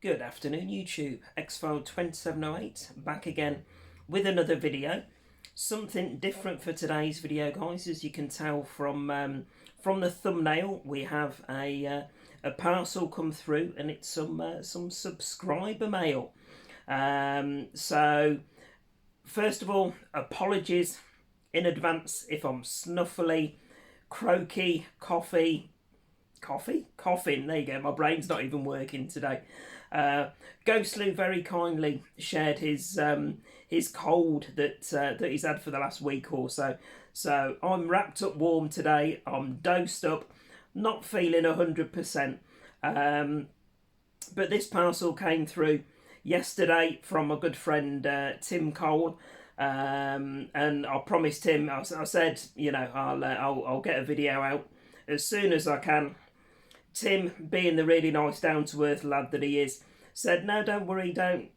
Good afternoon YouTube, X-File 2708 back again with another video. Something different for today's video, guys. As you can tell from the thumbnail, we have a parcel come through, and it's some subscriber mail. So first of all, apologies in advance if I'm snuffly, croaky, coughing. There you go. My brain's not even working today. Ghostly very kindly shared his cold that he's had for the last week or so. So I'm wrapped up warm today. I'm dosed up, not feeling 100%. But this parcel came through yesterday from my good friend Tim Cole. And I promised him. I said, you know, I'll get a video out as soon as I can. Tim, being the really nice, down-to-earth lad that he is, said, no, don't worry,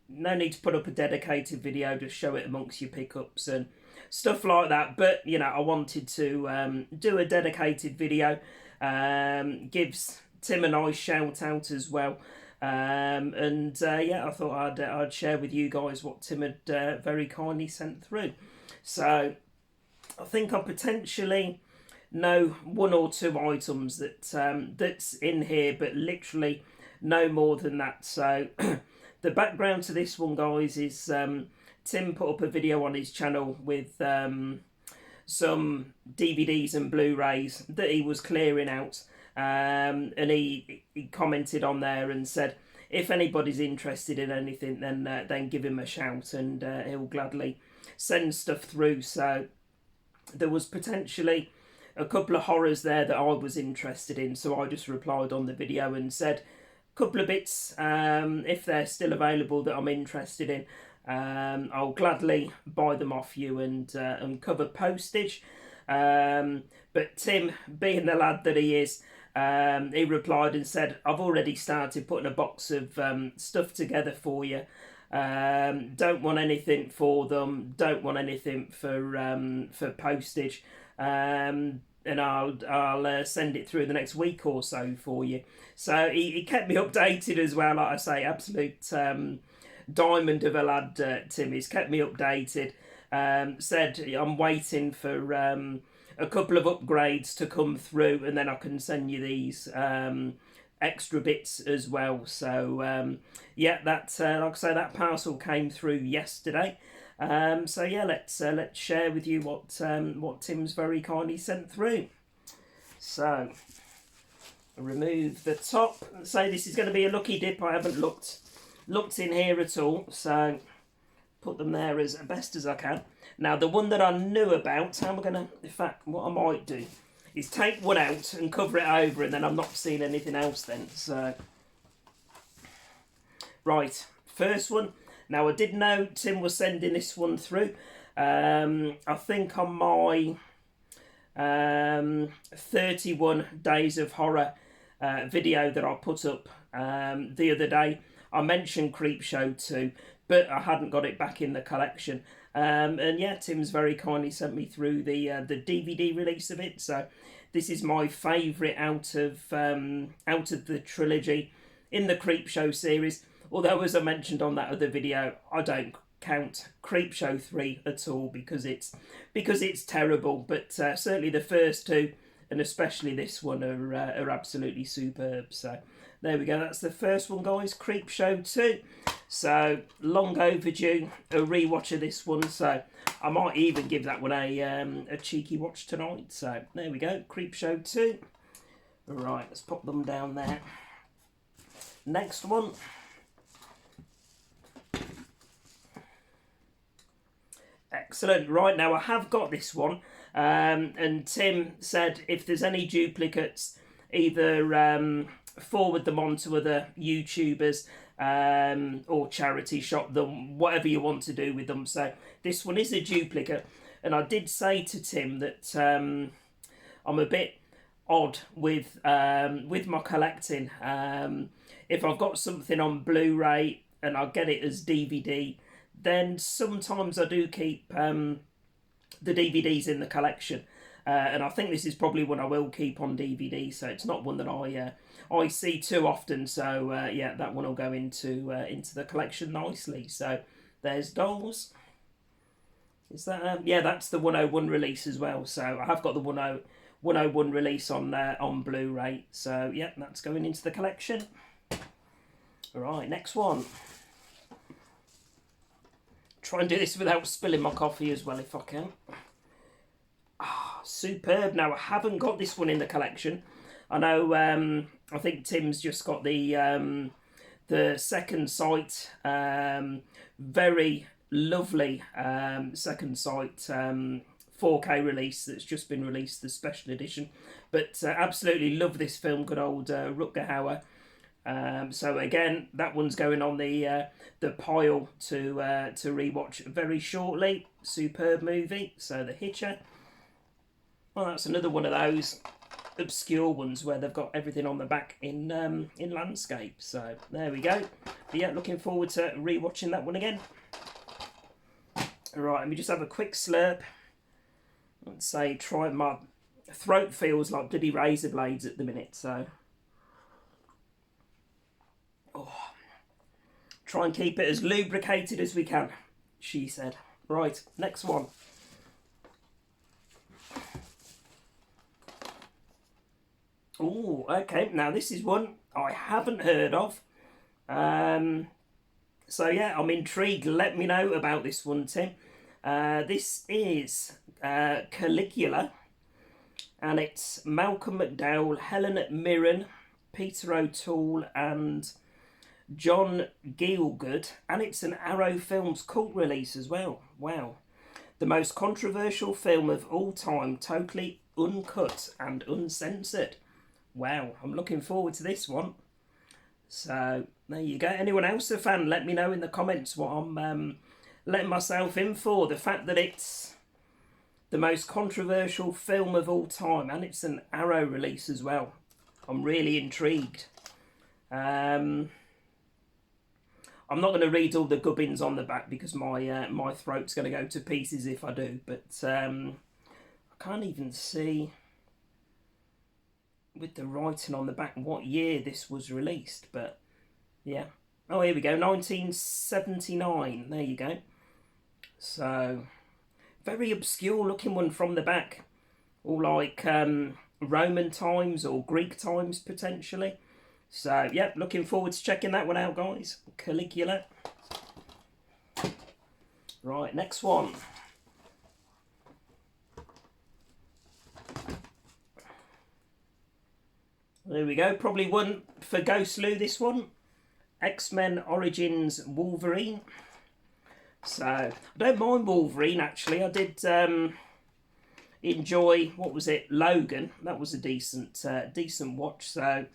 no need to put up a dedicated video, just show it amongst your pickups and stuff like that. But, you know, I wanted to do a dedicated video, gives Tim a nice shout-out as well. Yeah, I thought I'd share with you guys what Tim had very kindly sent through. So, I think I potentially know one or two items that's in here, but literally no more than that. So the background to this one, guys, is Tim put up a video on his channel with some DVDs and Blu-rays that he was clearing out, and he commented on there and said, if anybody's interested in anything, then give him a shout, and he'll gladly send stuff through. So there was potentially a couple of horrors there that I was interested in, so I just replied on the video and said a couple of bits, if they're still available, that I'm interested in. I'll gladly buy them off you and cover postage. But Tim, being the lad that he is, he replied and said, I've already started putting a box of stuff together for you. Don't want anything for them, don't want anything for postage. And I'll send it through the next week or so for you. So he kept me updated as well. Like I say, absolute diamond of a lad, Tim. He's kept me updated. Said I'm waiting for a couple of upgrades to come through, and then I can send you these extra bits as well. So yeah, that like I say, that parcel came through yesterday. So yeah, let's share with you what Tim's very kindly sent through. So remove the top. Say this is going to be a lucky dip. I haven't looked in here at all, so put them there as best as I can. Now the one that I knew about, how am I going to? In fact, what I might do is take one out and cover it over, and then I'm not seeing anything else then. So right, first one. Now, I did know Tim was sending this one through. I think on my 31 Days of Horror video that I put up the other day, I mentioned Creepshow 2, but I hadn't got it back in the collection. And yeah, Tim's very kindly sent me through the DVD release of it. So this is my favourite out of the trilogy in the Creepshow series. Although, as I mentioned on that other video, I don't count Creepshow 3 at all because it's terrible. But certainly the first two, and especially this one, are absolutely superb. So there we go. That's the first one, guys. Creepshow 2. So long overdue, a rewatch of this one. So I might even give that one a cheeky watch tonight. So there we go. Creepshow 2. Right, let's pop them down there. Next one. Excellent. Right, now I have got this one, and Tim said if there's any duplicates, either forward them on to other YouTubers or charity shop them, whatever you want to do with them. So this one is a duplicate, and I did say to Tim that I'm a bit odd with my collecting. If I've got something on Blu-ray and I get it as DVD, then sometimes I do keep the DVDs in the collection. and I think this is probably one I will keep on DVD. So it's not one that I see too often. So yeah, that one will go into the collection nicely. So there's Dolls. Is that yeah? That's the 101 release as well. So I have got the 101 release on Blu-ray. So yeah, that's going into the collection. All right, next one. Try and do this without spilling my coffee as well if I can. Ah, superb. Now I haven't got this one in the collection. I know. I think Tim's just got the Second Sight. Very lovely Second Sight 4K release that's just been released, the special edition. But absolutely love this film. Good old Rutger Hauer. So again, that one's going on the pile to rewatch very shortly. Superb movie. So The Hitcher. Well, that's another one of those obscure ones where they've got everything on the back in landscape. So there we go. But yeah, looking forward to rewatching that one again. Right, let me just have a quick slurp. Let's say try my throat feels like bloody razor blades at the minute. So. Oh, try and keep it as lubricated as we can, she said. Right, next one. Oh, okay. Now this is one I haven't heard of. So yeah, I'm intrigued. Let me know about this one, Tim. This is Caligula, and it's Malcolm McDowell, Helen Mirren, Peter O'Toole, and John Gielgud, and it's an Arrow Films cult release as well. Wow. The most controversial film of all time, totally uncut and uncensored. Wow, I'm looking forward to this one. So, there you go. Anyone else a fan, let me know in the comments what I'm letting myself in for. The fact that it's the most controversial film of all time, and it's an Arrow release as well. I'm really intrigued. I'm not going to read all the gubbins on the back because my throat's going to go to pieces if I do. But I can't even see with the writing on the back what year this was released. But yeah. Oh, here we go. 1979. There you go. So, very obscure looking one from the back. All like Roman times or Greek times potentially. So, yeah, looking forward to checking that one out, guys. Caligula. Right, next one. There we go. Probably one for Ghost Lou, this one. X-Men Origins Wolverine. So, I don't mind Wolverine, actually. I did enjoy, what was it, Logan. That was a decent watch. So,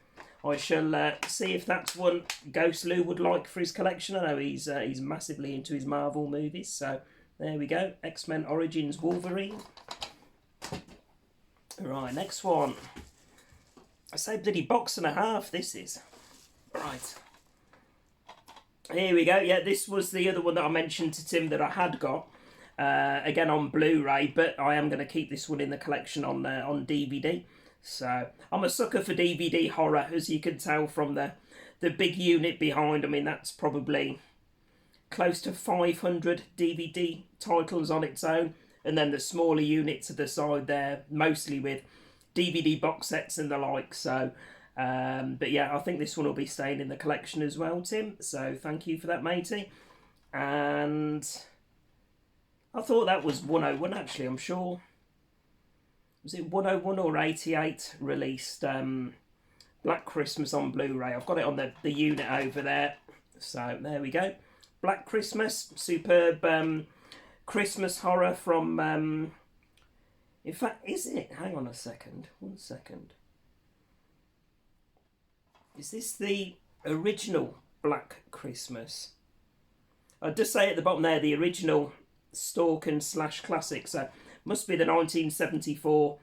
I shall see if that's one Ghost Lou would like for his collection. I know he's massively into his Marvel movies. So, there we go. X-Men Origins Wolverine. Right, next one. I say bloody box and a half this is. Right. Here we go. Yeah, this was the other one that I mentioned to Tim that I had got. Again on Blu-ray, but I am going to keep this one in the collection on DVD. So, I'm a sucker for DVD horror, as you can tell from the big unit behind. I mean, that's probably close to 500 DVD titles on its own. And then the smaller unit to the side there, mostly with DVD box sets and the like. So, but yeah, I think this one will be staying in the collection as well, Tim. So thank you for that, matey. And I thought that was 101, actually. I'm sure. Was it 101 or 88 released Black Christmas on Blu-ray? I've got it on the unit over there. So there we go. Black Christmas. Superb Christmas horror from... in fact, is it? Hang on a second. 1 second. Is this the original Black Christmas? I'll just say at the bottom there, the original Storken / classic. So must be the 1974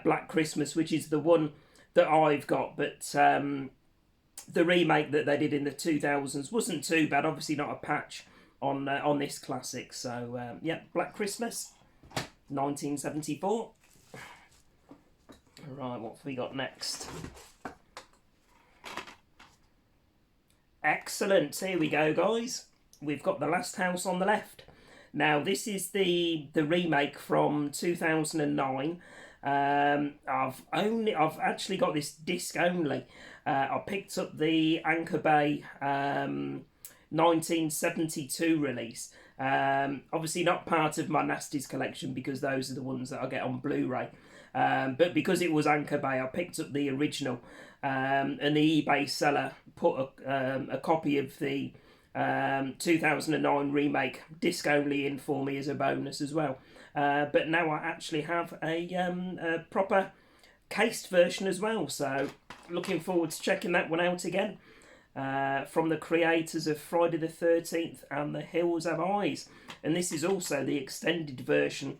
Black Christmas, which is the one that I've got. But the remake that they did in the 2000s wasn't too bad. Obviously not a patch on this classic. So yeah, Black Christmas, 1974. Right, what have we got next? Excellent. Here we go, guys. We've got The Last House on the Left. Now, this is the remake from 2009. I've actually got this disc only. I picked up the Anchor Bay 1972 release. Obviously not part of my Nasties collection because those are the ones that I get on Blu-ray. But because it was Anchor Bay, I picked up the original, and the eBay seller put a copy of the 2009 remake disc only in for me as a bonus as well. But now I actually have a proper cased version as well, so looking forward to checking that one out again. From the creators of Friday the 13th and The Hills Have Eyes, and this is also the extended version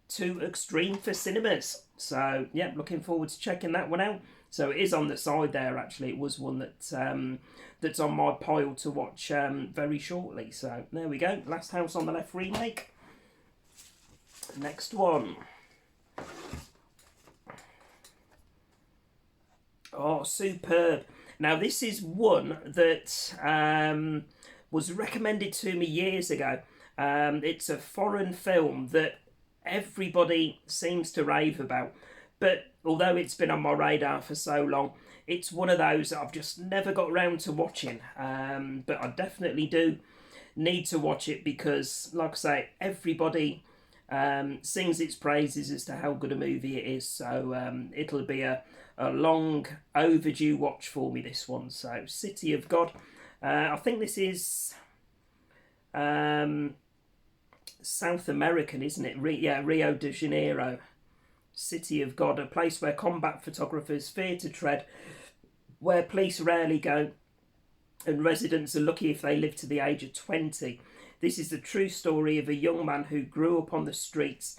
to Extreme for cinemas. So yeah, looking forward to checking that one out. So it is on the side there. Actually, it was one that that's on my pile to watch very shortly. So there we go. Last House on the Left remake. Next one. Oh, superb. Now this is one that was recommended to me years ago. It's a foreign film that everybody seems to rave about, but although it's been on my radar for so long, it's one of those that I've just never got round to watching. But I definitely do need to watch it because, like I say, everybody sings its praises as to how good a movie it is. So it'll be a long overdue watch for me, this one. So City of God. I think this is South American, isn't it? Rio de Janeiro. City of God, a place where combat photographers fear to tread, where police rarely go, and residents are lucky if they live to the age of 20. This is the true story of a young man who grew up on the streets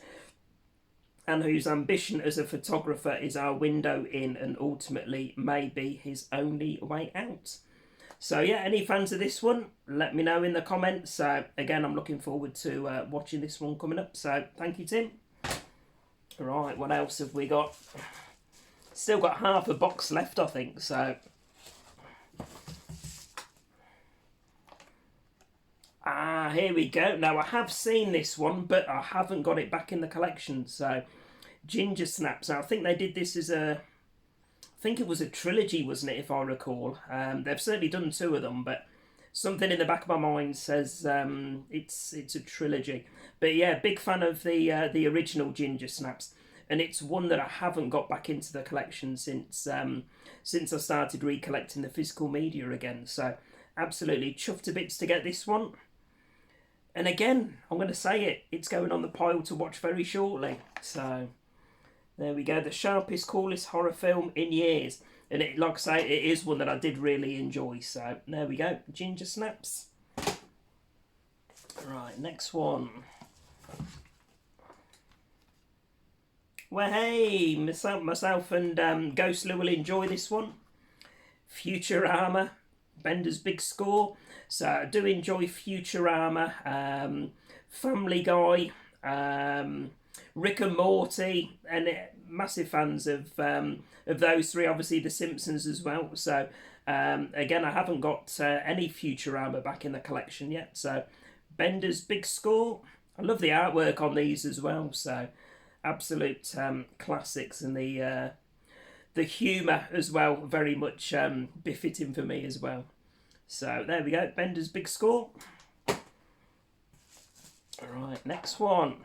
and whose ambition as a photographer is our window in and ultimately may be his only way out. So yeah, any fans of this one, let me know in the comments. So again, I'm looking forward to watching this one coming up. So thank you, Tim. Right, what else have we got? Still got half a box left, I think. So here we go. Now I have seen this one, but I haven't got it back in the collection. So Ginger Snaps. Now I think they did this as a, I think it was a trilogy, wasn't it, if I recall? They've certainly done two of them, but something in the back of my mind says it's a trilogy. But yeah, big fan of the original Ginger Snaps, and it's one that I haven't got back into the collection since I started recollecting the physical media again. So absolutely chuffed to bits to get this one. And again, I'm going to say it, it's going on the pile to watch very shortly. So there we go, the sharpest, coolest horror film in years. And it, like I say, it is one that I did really enjoy. So there we go, Ginger Snaps. Right, next one. Well, hey, myself and Ghost Lou will enjoy this one. Futurama, Bender's Big Score. So I do enjoy Futurama, Family Guy, Rick and Morty, and massive fans of those three. Obviously, The Simpsons as well. So again, I haven't got any Futurama back in the collection yet. So Bender's Big Score. I love the artwork on these as well. So absolute classics, and the humour as well, very much befitting for me as well. So there we go, Bender's Big Score. Alright, next one.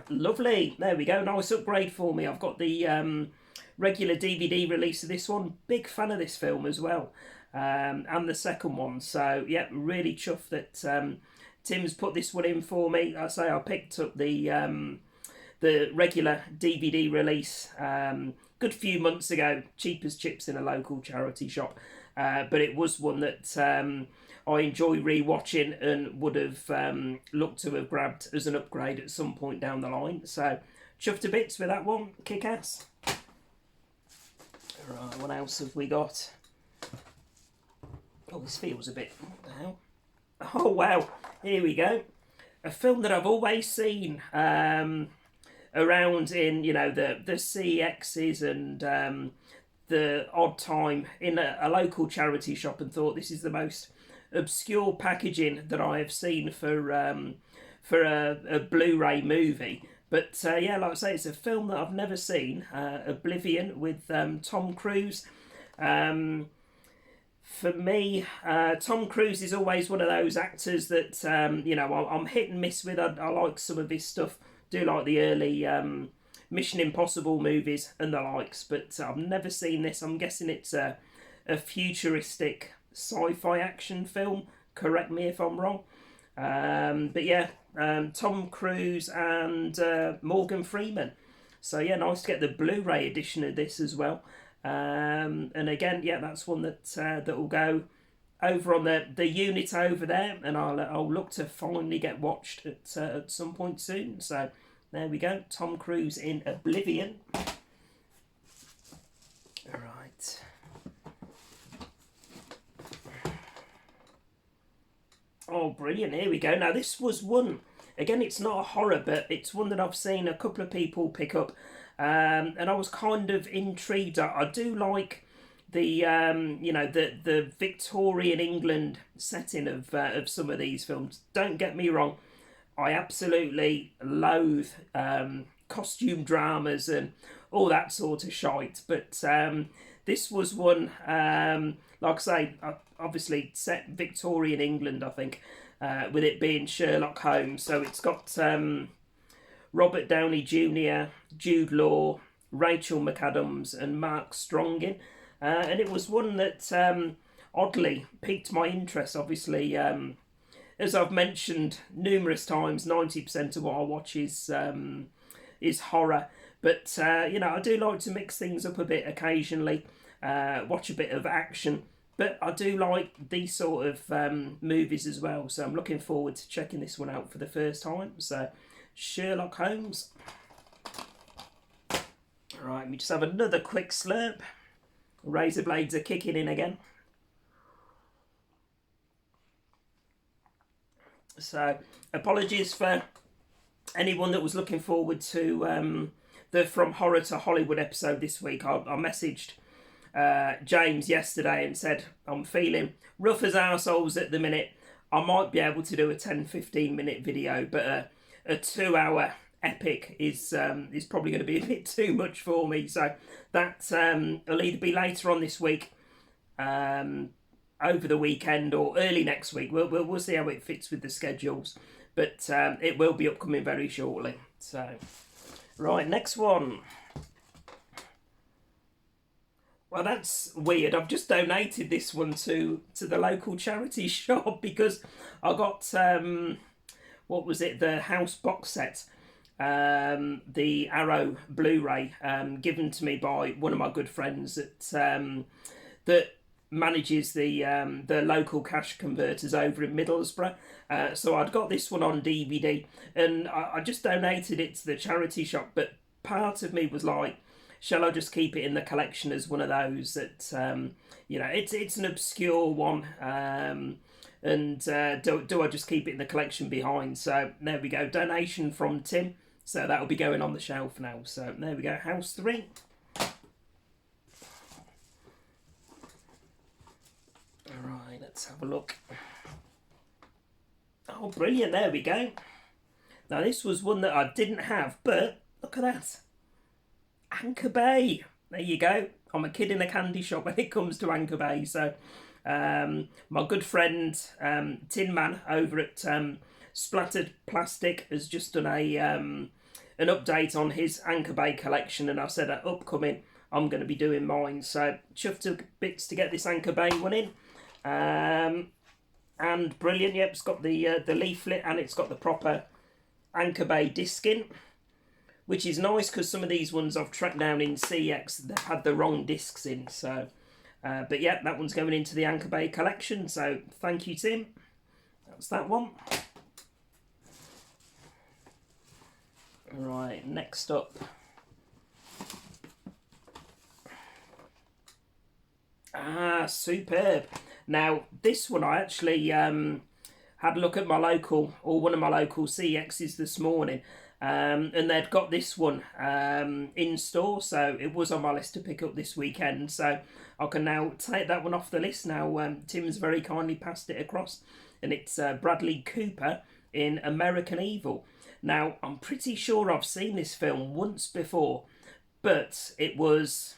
Lovely. There we go, nice upgrade for me. I've got the regular DVD release of this one. Big fan of this film as well. And the second one. So yeah, really chuffed that Tim's put this one in for me. I say I picked up the regular DVD release good few months ago, cheap as chips in a local charity shop. But it was one that I enjoy rewatching and would have looked to have grabbed as an upgrade at some point down the line. So chuffed to bits with that one, kick ass. Right, what else have we got? Oh, this feels a bit, what the hell? Oh wow, here we go. a film that I've always seen around in, you know, the CXs and the odd time in a local charity shop, and thought this is the most obscure packaging that I have seen for a Blu-ray movie. But yeah, like I say, it's a film that I've never seen, Oblivion, with Tom Cruise. For me, Tom Cruise is always one of those actors that you know, I'm hit and miss with. I like some of his stuff. Do like the early Mission Impossible movies and the likes, but I've never seen this. I'm guessing it's a futuristic sci-fi action film. Correct me if I'm wrong. But yeah, Tom Cruise and Morgan Freeman. So yeah, nice to get the Blu-ray edition of this as well. And again, yeah, that's one that will go over on the unit over there, and I'll look to finally get watched at some point soon. So there we go, Tom Cruise in Oblivion. All right. Oh, brilliant! Here we go. Now this was one. Again, it's not a horror, but it's one that I've seen a couple of people pick up, and I was kind of intrigued. I do like the you know, the Victorian England setting of some of these films. Don't get me wrong, I absolutely loathe costume dramas and all that sort of shite. But this was one, like I say, obviously set Victorian England, I think, with it being Sherlock Holmes. So it's got Robert Downey Jr., Jude Law, Rachel McAdams, and Mark Strong in. And it was one that oddly piqued my interest. Obviously, as I've mentioned numerous times, 90% of what I watch is horror. But you know, I do like to mix things up a bit occasionally. Watch a bit of action. But I do like these sort of movies as well. So I'm looking forward to checking this one out for the first time. So Sherlock Holmes. Right, let me just have another quick slurp. Razor blades are kicking in again. So apologies for anyone that was looking forward to the From Horror to Hollywood episode this week. I messaged James yesterday and said I'm feeling rough as arseholes at the minute. I might be able to do a 10-15 minute video, but a 2 hour epic is probably going to be a bit too much for me. So that will either be later on this week, over the weekend, or early next week. We'll see how it fits with the schedules, but it will be upcoming very shortly. So right, next one. Well, that's weird. I've just donated this one to the local charity shop because I got what was it? The House box set, the Arrow Blu-ray, given to me by one of my good friends that manages the local cash converters over in Middlesbrough. So I'd got this one on DVD, and I just donated it to the charity shop. But part of me was like, shall I just keep it in the collection as one of those that you know, it's an obscure one, and do I just keep it in the collection behind? So there we go, donation from Tim. So that'll be going on the shelf now. So there we go, House 3. Alright, let's have a look. Oh, brilliant, there we go. Now this was one that I didn't have, but look at that. Anchor Bay. There you go. I'm a kid in a candy shop when it comes to Anchor Bay. So my good friend Tinman over at Splattered Plastic has just done an update on his Anchor Bay collection, and I said upcoming I'm going to be doing mine. So chuffed to bits to get this Anchor Bay one in. And brilliant, yep, it's got the leaflet, and it's got the proper Anchor Bay disc in, which is nice because some of these ones I've tracked down in CX, they've had the wrong discs in. So but yeah, that one's going into the Anchor Bay collection, so thank you, Tim. That's that one. Right, next up. Ah, superb. Now, this one I actually had had a look at my local, or one of my local CXs this morning, and they'd got this one in store, so it was on my list to pick up this weekend. So I can now take that one off the list now. Tim's very kindly passed it across, and it's Bradley Cooper in American Evil. Now, I'm pretty sure I've seen this film once before, but it was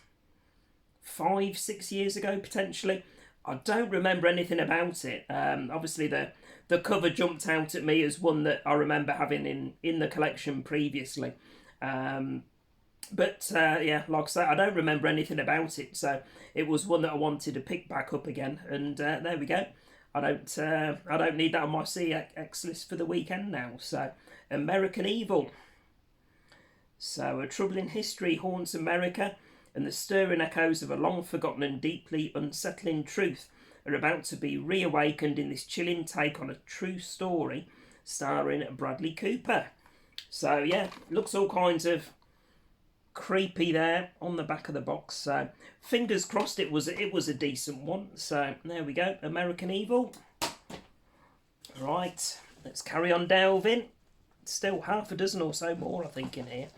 5-6 years ago, potentially. I don't remember anything about it. Obviously, the cover jumped out at me as one that I remember having in the collection previously. But yeah, like I say, I don't remember anything about it, so it was one that I wanted to pick back up again, and there we go. I don't need that on my CX list for the weekend now. So, American Evil. So, a troubling history haunts America, and the stirring echoes of a long-forgotten and deeply unsettling truth are about to be reawakened in this chilling take on a true story starring Bradley Cooper. So yeah, looks all kinds of creepy there on the back of the box. So fingers crossed it was a decent one. So there we go, American Evil. Right, let's carry on delving. Still half a dozen or so more, I think, in here.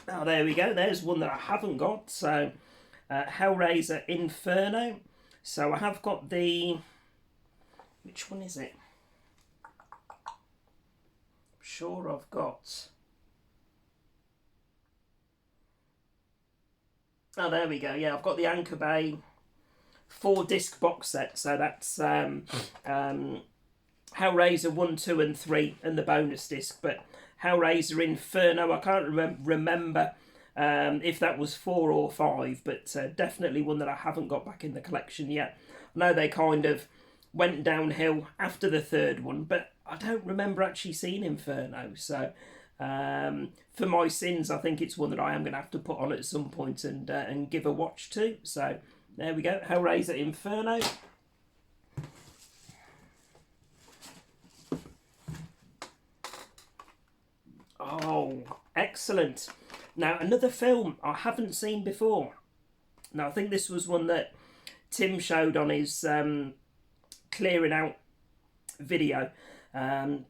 Oh, there we go. There's one that I haven't got. So, Hellraiser Inferno. So I have got the... Which one is it? I'm sure I've got... Oh, there we go. Yeah, I've got the Anchor Bay 4-disc box set. So that's Hellraiser 1, 2 and 3 and the bonus disc. But Hellraiser Inferno, I can't remember if that was 4 or 5, but definitely one that I haven't got back in the collection yet. I know they kind of went downhill after the third one, but I don't remember actually seeing Inferno. So for my sins, I think it's one that I am going to have to put on at some point and give a watch to. So there we go, Hellraiser Inferno. Oh, excellent. Now, another film I haven't seen before. Now, I think this was one that Tim showed on his clearing out video.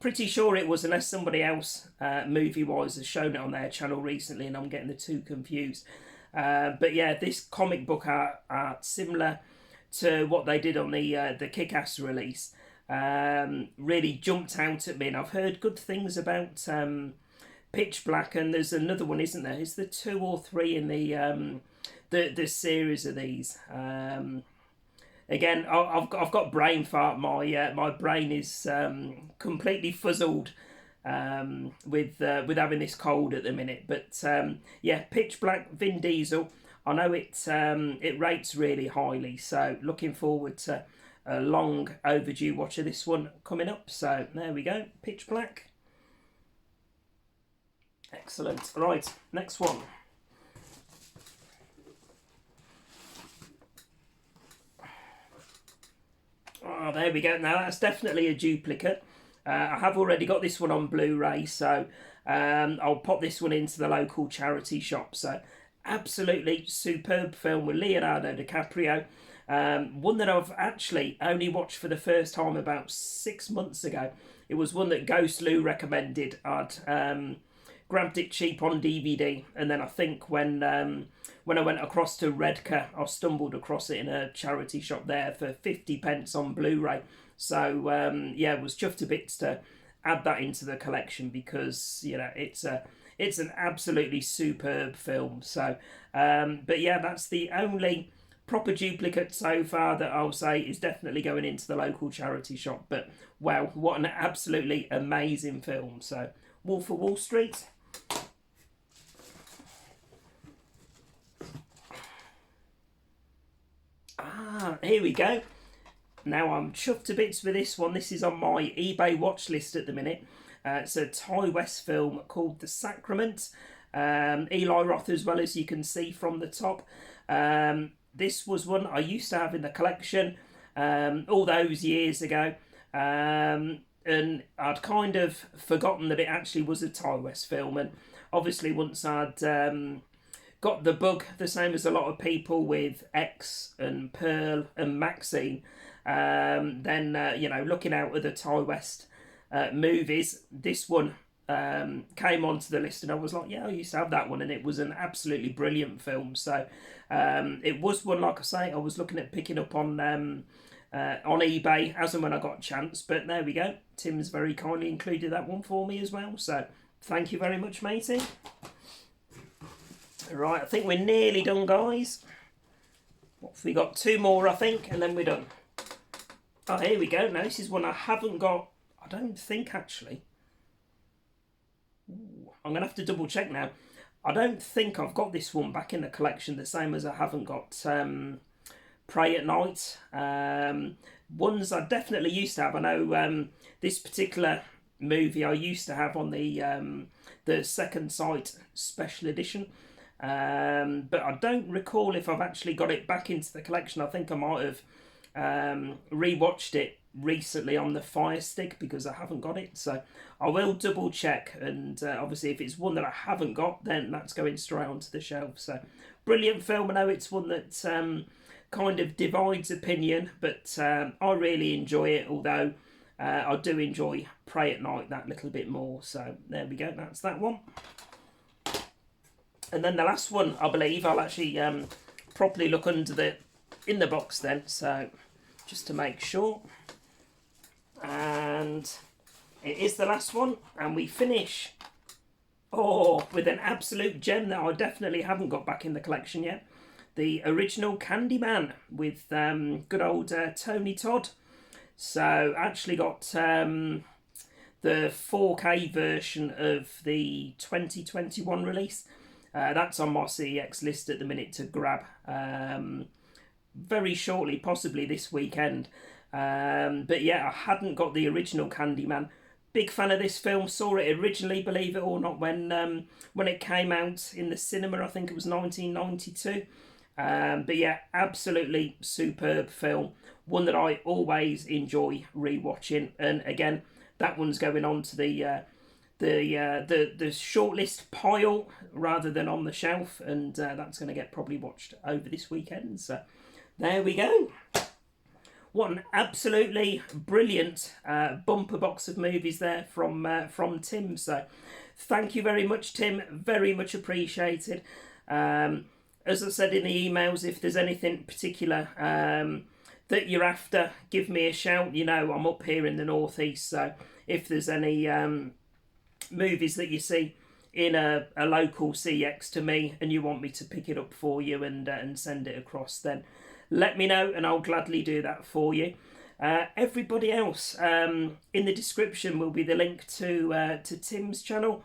Pretty sure it was, unless somebody else, movie-wise, has shown it on their channel recently and I'm getting the two confused. But yeah, this comic book art similar to what they did on the Kick-Ass release, really jumped out at me. And I've heard good things about... Pitch Black, and there's another one, isn't there? Is there 2 or 3 in the series of these? Again, I've got brain fart. My brain is completely fuzzled with having this cold at the minute. But yeah, Pitch Black, Vin Diesel. I know it rates really highly, so looking forward to a long overdue watch of this one coming up. So there we go, Pitch Black. Excellent. Right, next one. Oh, there we go. Now that's definitely a duplicate. I have already got this one on Blu-ray, so I'll pop this one into the local charity shop. So absolutely superb film with Leonardo DiCaprio. One that I've actually only watched for the first time about 6 months ago. It was one that Ghost Lou recommended. I'd grabbed it cheap on DVD, and then I think when I went across to Redcar, I stumbled across it in a charity shop there for 50p on Blu-ray. So yeah, was chuffed to bits to add that into the collection because, you know, it's an absolutely superb film. So but yeah, that's the only proper duplicate so far that I'll say is definitely going into the local charity shop. But wow, what an absolutely amazing film. So Wolf of Wall Street. Here we go. Now I'm chuffed to bits with this one. This is on my eBay watch list at the minute. It's a Ty West film called The Sacrament. Eli Roth as well, as you can see from the top. This was one I used to have in the collection all those years ago. And I'd kind of forgotten that it actually was a Ty West film. And obviously once I'd got the bug, the same as a lot of people with X and Pearl and Maxine, Then looking out at the Thai West movies, this one came onto the list, and I was like, yeah, I used to have that one, and it was an absolutely brilliant film. So it was one, like I say, I was looking at picking up on eBay as and when I got a chance. But there we go. Tim's very kindly included that one for me as well. So thank you very much, matey. Right, I think we're nearly done, guys. We got 2 more, I think, and then we're done. Oh, here we go. Now, this is one I haven't got, I don't think, actually. Ooh, I'm going to have to double check now. I don't think I've got this one back in the collection, the same as I haven't got Pray at Night. Ones I definitely used to have. I know this particular movie I used to have on the Second Sight Special Edition. But I don't recall if I've actually got it back into the collection. I think I might have rewatched it recently on the Fire Stick because I haven't got it. So I will double check, and obviously if it's one that I haven't got, then that's going straight onto the shelf. So brilliant film. I know it's one that kind of divides opinion, but I really enjoy it, although I do enjoy Pray at Night that little bit more. So there we go, that's that one. And then the last one, I believe, I'll actually properly look in the box then, so just to make sure. And it is the last one, and we finish with an absolute gem that I definitely haven't got back in the collection yet. The original Candyman with good old Tony Todd. So actually got the 4K version of the 2021 release. That's on my CEX list at the minute to grab very shortly, possibly this weekend. But yeah, I hadn't got the original Candyman. Big fan of this film. Saw it originally, believe it or not, when it came out in the cinema. I think it was 1992. But yeah, absolutely superb film. One that I always enjoy rewatching. And again, that one's going on to the shortlist pile rather than on the shelf, and that's going to get probably watched over this weekend. So there we go. What an absolutely brilliant bumper box of movies there from Tim. So thank you very much, Tim. Very much appreciated. As I said in the emails, if there's anything particular that you're after, give me a shout. You know, I'm up here in the northeast, so if there's any movies that you see in a local CX to me and you want me to pick it up for you and send it across, then let me know and I'll gladly do that for you. Everybody else, in the description will be the link to Tim's channel.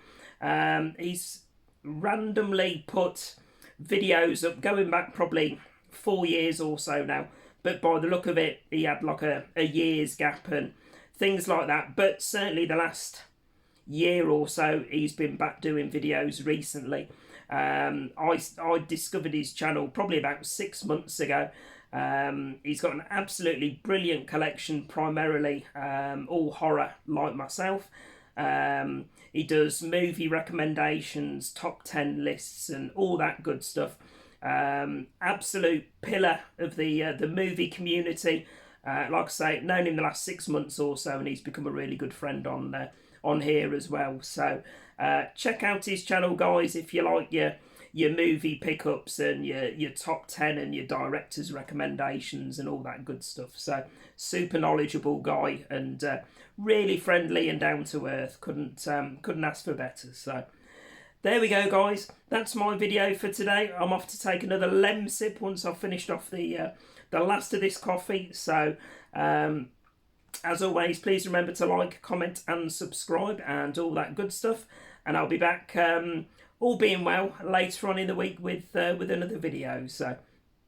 He's randomly put videos up going back probably 4 years or so now, but by the look of it he had like a year's gap and things like that, but certainly the last year or so he's been back doing videos recently. I discovered his channel probably about 6 months ago. He's got an absolutely brilliant collection, primarily all horror like myself. He does movie recommendations, top 10 lists and all that good stuff. Absolute pillar of the movie community. Like I say, known him the last 6 months or so, and he's become a really good friend on here as well. So check out his channel, guys, if you like your movie pickups and your top 10 and your director's recommendations and all that good stuff. So super knowledgeable guy and really friendly and down to earth. Couldn't ask for better. So there we go, guys. That's my video for today. I'm off to take another lem sip once I've finished off the last of this coffee. So as always, please remember to like, comment and subscribe and all that good stuff. And I'll be back, all being well, later on in the week with another video. So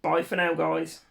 bye for now, guys.